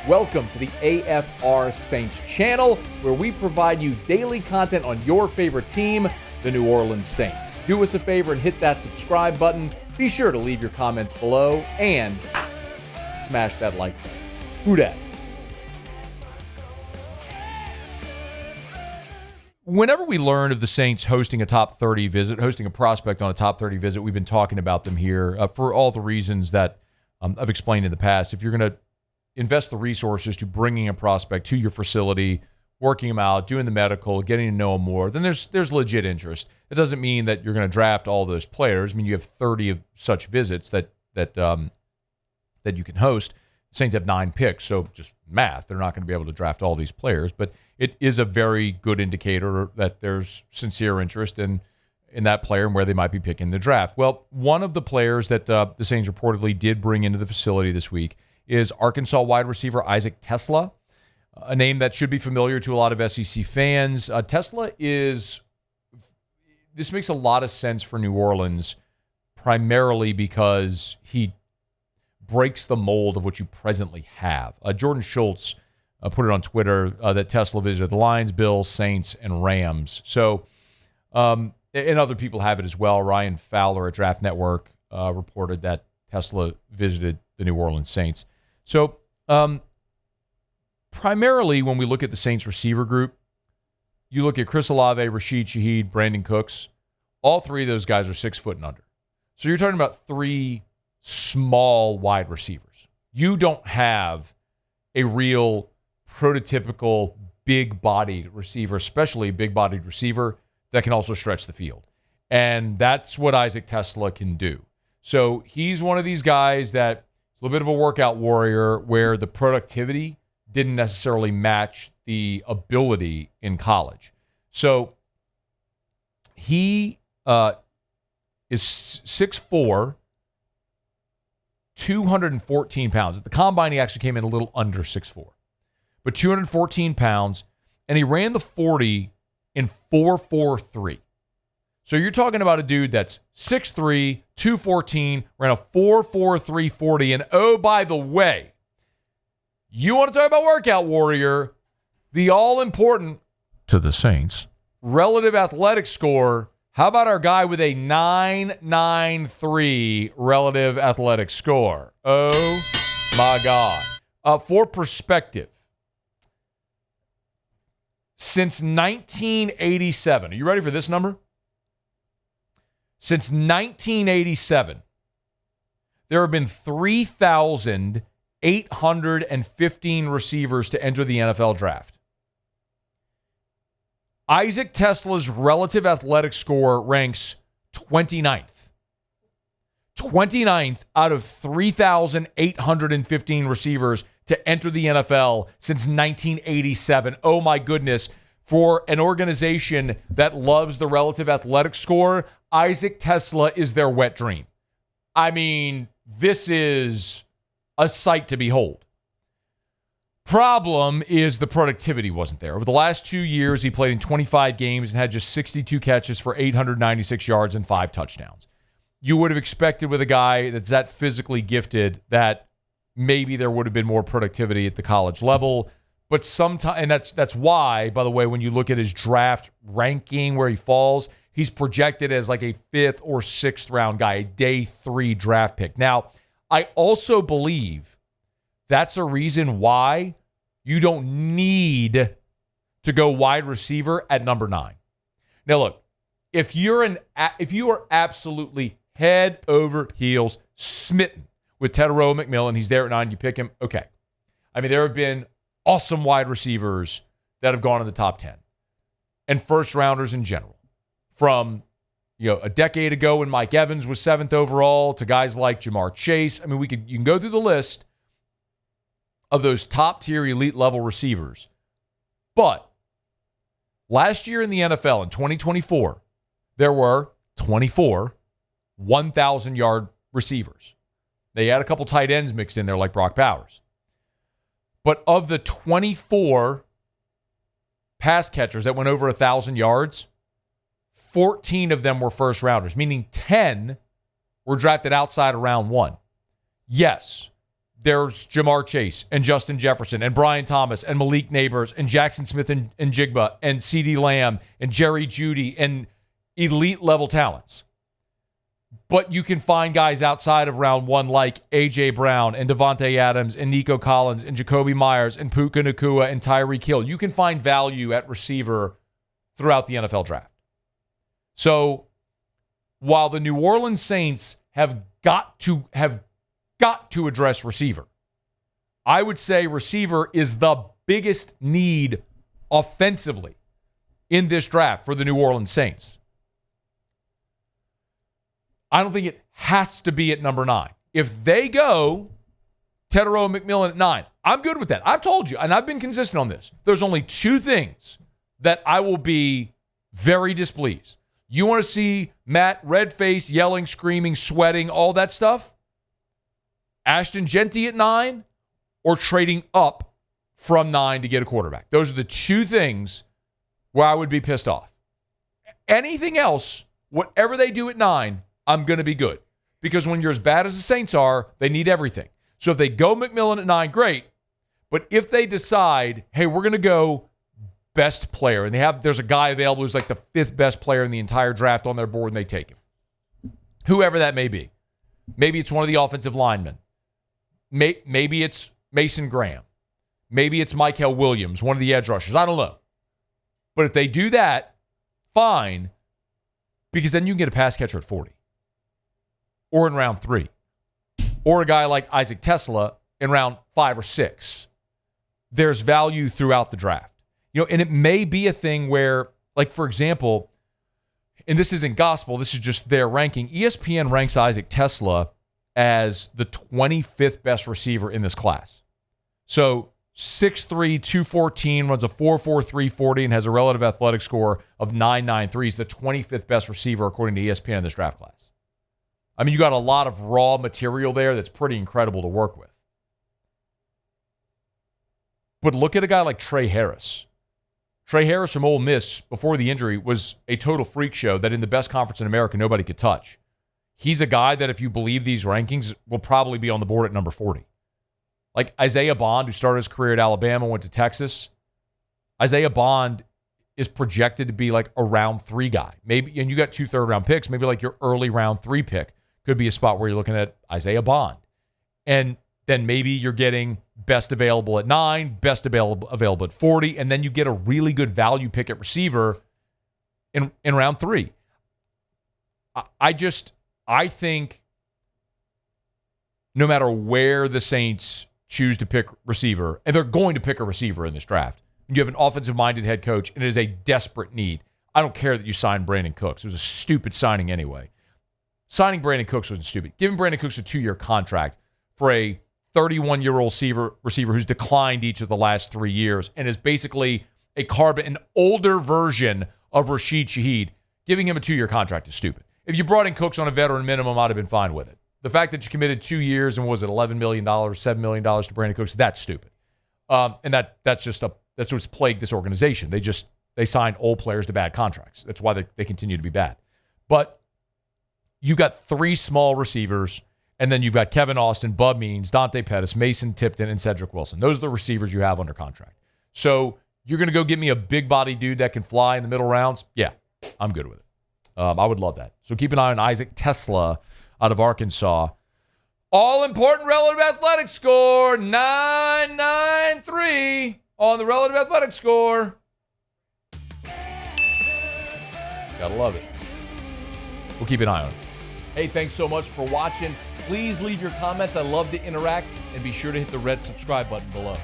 Welcome to the AFR Saints channel, where we provide you daily content on your favorite team, the New Orleans Saints. Do us a favor and hit that subscribe button. Be sure to leave your comments below and smash that like button. Who dat? Whenever we learn of the Saints hosting a top 30 visit, hosting a prospect on a top 30 visit, we've been talking about them here for all the reasons that I've explained in the past. If you're going to invest the resources to bringing a prospect to your facility, working them out, doing the medical, getting to know them more, then there's legit interest. It doesn't mean that you're going to draft all those players. I mean, you have 30 of such visits that you can host. The Saints have 9 picks, so just math. They're not going to be able to draft all these players, but it is a very good indicator that there's sincere interest in that player and where they might be picking the draft. Well, one of the players that the Saints reportedly did bring into the facility this week is Arkansas wide receiver Isaac Teslaa, a name that should be familiar to a lot of SEC fans. Teslaa this makes a lot of sense for New Orleans, primarily because he breaks the mold of what you presently have. Jordan Schultz put it on Twitter that Teslaa visited the Lions, Bills, Saints, and Rams. So, and other people have it as well. Ryan Fowler at Draft Network reported that Teslaa visited the New Orleans Saints. So, primarily when we look at the Saints receiver group, you look at Chris Olave, Rashid Shaheed, Brandon Cooks. All three of those guys are 6 foot and under. So you're talking about 3 small wide receivers. You don't have a real prototypical big-bodied receiver, especially a big-bodied receiver that can also stretch the field. And that's what Isaac Teslaa can do. So he's one of these guys that is a little bit of a workout warrior where the productivity didn't necessarily match the ability in college. So he is 6'4", 214 pounds. At the combine, he actually came in a little under 6'4", but 214 pounds, and he ran the 40 in 4.43. So you're talking about a dude that's 6'3", 214, ran a 4.43 40, and oh, by the way, you want to talk about workout warrior, the all-important, to the Saints, relative athletic score. How about our guy with a 993 relative athletic score? Oh, my God. For perspective, since 1987, are you ready for this number? Since 1987, there have been 3,815 receivers to enter the NFL draft. Isaac Teslaa's relative athletic score ranks 29th. 29th out of 3,815 receivers to enter the NFL since 1987. Oh my goodness. For an organization that loves the relative athletic score, Isaac Teslaa is their wet dream. I mean, this is a sight to behold. Problem is the productivity wasn't there. Over the last 2 years, he played in 25 games and had just 62 catches for 896 yards and 5 touchdowns. You would have expected with a guy that's that physically gifted that maybe there would have been more productivity at the college level. But sometimes, and that's why, by the way, when you look at his draft ranking where he falls, he's projected as like a 5th or 6th round guy, a day 3 draft pick. Now, I also believe that's a reason why you don't need to go wide receiver at number 9. Now, look, if you are absolutely head over heels smitten with Tetairoa McMillan, he's there at 9, you pick him, okay. I mean, there have been awesome wide receivers that have gone in the top 10 and first rounders in general. From a decade ago when Mike Evans was 7th overall to guys like Jamar Chase. I mean, you can go through the list of those top-tier elite-level receivers. But last year in the NFL, in 2024, there were 24 1,000-yard receivers. They had a couple tight ends mixed in there like Brock Bowers. But of the 24 pass catchers that went over 1,000 yards, 14 of them were first-rounders, meaning 10 were drafted outside of round 1. Yes, there's Jamar Chase and Justin Jefferson and Brian Thomas and Malik Neighbors and Jackson Smith and Jigba and CeeDee Lamb and Jerry Jeudy and elite level talents. But you can find guys outside of round one like A.J. Brown and Devontae Adams and Nico Collins and Jacoby Myers and Puka Nacua and Tyreek Hill. You can find value at receiver throughout the NFL draft. So while the New Orleans Saints have got to address receiver, I would say receiver is the biggest need offensively in this draft for the New Orleans Saints. I don't think it has to be at number 9. If they go Tetero and McMillan at 9, I'm good with that. I've told you, and I've been consistent on this. There's only 2 things that I will be very displeased. You want to see Matt red-faced, yelling, screaming, sweating, all that stuff? Ashton Genty at 9 or trading up from 9 to get a quarterback. Those are the 2 things where I would be pissed off. Anything else, whatever they do at 9, I'm going to be good. Because when you're as bad as the Saints are, they need everything. So if they go McMillan at 9, great. But if they decide, hey, we're going to go best player, and there's a guy available who's like the 5th best player in the entire draft on their board, and they take him. Whoever that may be. Maybe it's one of the offensive linemen. Maybe it's Mason Graham. Maybe it's Mykel Williams, one of the edge rushers. I don't know. But if they do that, fine. Because then you can get a pass catcher at 40. Or in round 3. Or a guy like Isaac Teslaa in round 5 or 6. There's value throughout the draft. And it may be a thing where, like, for example, and this isn't gospel, this is just their ranking. ESPN ranks Isaac Teslaa as the 25th best receiver in this class. So 6'3", 214, runs a 4.43 40, and has a relative athletic score of 9.93. He's the 25th best receiver according to ESPN in this draft class. I mean, you got a lot of raw material there that's pretty incredible to work with. But look at a guy like Trey Harris. Trey Harris from Ole Miss, before the injury, was a total freak show that in the best conference in America, nobody could touch. He's a guy that, if you believe these rankings, will probably be on the board at number 40. Like Isaiah Bond, who started his career at Alabama, went to Texas. Isaiah Bond is projected to be like a round 3 guy. Maybe, and you got 2 third-round picks, maybe like your early round 3 pick could be a spot where you're looking at Isaiah Bond. And then maybe you're getting best available at 9, best available at 40, and then you get a really good value pick at receiver in round 3. I think no matter where the Saints choose to pick receiver, and they're going to pick a receiver in this draft, you have an offensive-minded head coach, and it is a desperate need. I don't care that you signed Brandon Cooks. It was a stupid signing anyway. Signing Brandon Cooks wasn't stupid. Giving Brandon Cooks a 2-year contract for a 31-year-old receiver who's declined each of the last 3 years and is basically an older version of Rashid Shaheed, giving him a 2-year contract is stupid. If you brought in Cooks on a veteran minimum, I'd have been fine with it. The fact that you committed 2 years and was it $11 million, $7 million to Brandon Cooks, that's stupid. And that's what's plagued this organization. They signed old players to bad contracts. That's why they continue to be bad. But you got 3 small receivers, and then you've got Kevin Austin, Bub Means, Dante Pettis, Mason Tipton, and Cedric Wilson. Those are the receivers you have under contract. So you're going to go get me a big body dude that can fly in the middle rounds? Yeah, I'm good with it. I would love that. So keep an eye on Isaac Teslaa out of Arkansas. All-important relative athletic score, 993 on the relative athletic score. Gotta love it. We'll keep an eye on it. Hey, thanks so much for watching. Please leave your comments. I love to interact. And be sure to hit the red subscribe button below.